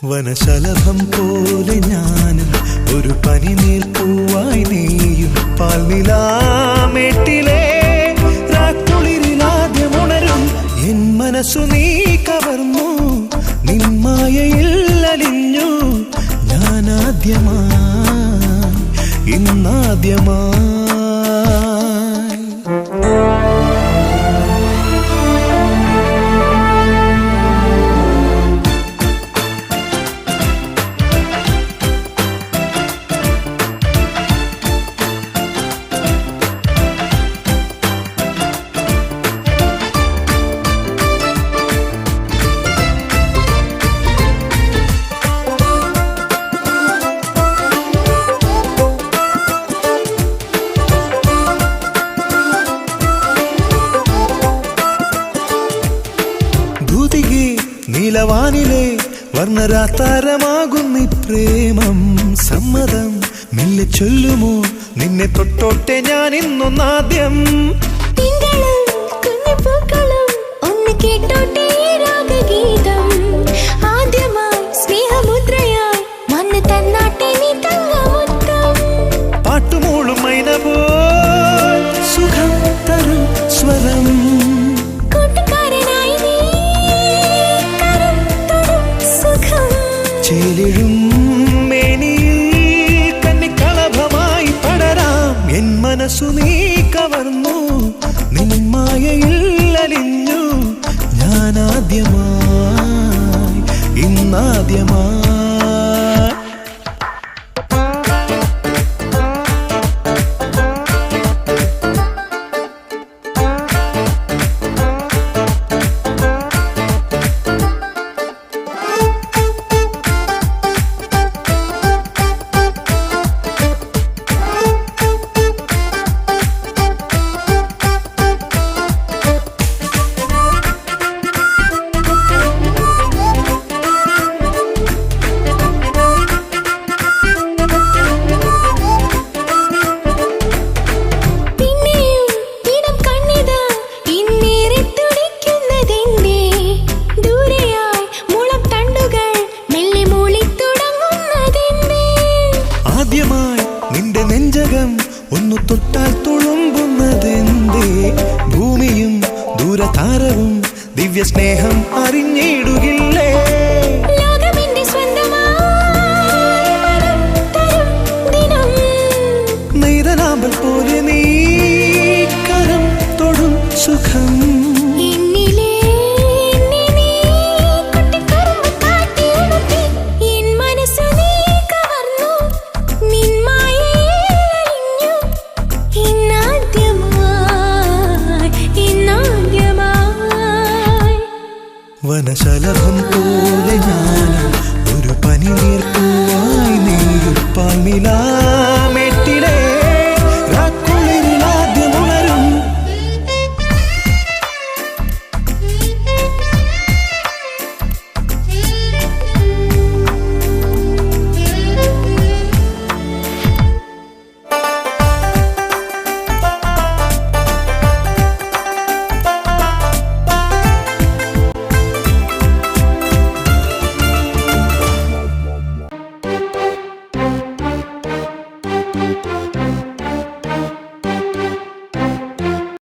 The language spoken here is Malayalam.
വനശലഭം പോലെ ഞാനും ഒരു പനിനീർപ്പൂവായി നീയും പാൽനിലാമേട്ടിലെ രാക്കുളിരിലാദ്യമുണരും എൻ മനസ്സു നീ കവർന്നു നിൻ മായയിൽ അലിഞ്ഞു ഞാനാദ്യമായി ഇന്നാദ്യമായി നീലവാനിലെ വർണ്ണരാതാരമാകുന്നി പ്രേമം സമ്മതം മെല്ലെ ചൊല്ലുമോ നിന്നെ തൊട്ടോട്ടെ ഞാൻ ഇന്നൊന്നാദ്യം പാട്ടുമൂളും മൈന പോൽ സുഖം തരും സ്വരം ചേലിഴും മേനിയിൽ കന്നിക്കളഭമായി പടരാം എൻ മനസ്സു നീ കവർന്നു നിൻ മായയിൽ അലിഞ്ഞു ഞാനാദ്യമായി ഇന്നാദ്യമായി നിന്റെ നെഞ്ചകം ഒന്നു തൊട്ടാൽ തുളുമ്പുന്നതെന്തേ ഭൂമിയും ദൂരതാരവും ദിവ്യ സ്നേഹം അറിഞ്ഞിടുകില്ലേ നെയ്തനാമ്പൽ പോലെ നീ കരം തൊടും സുഖം വനശലഭം പോലെ ഞാനും ഒരു പനിനീർപ്പൂവായി നീയും പാൽനിലാ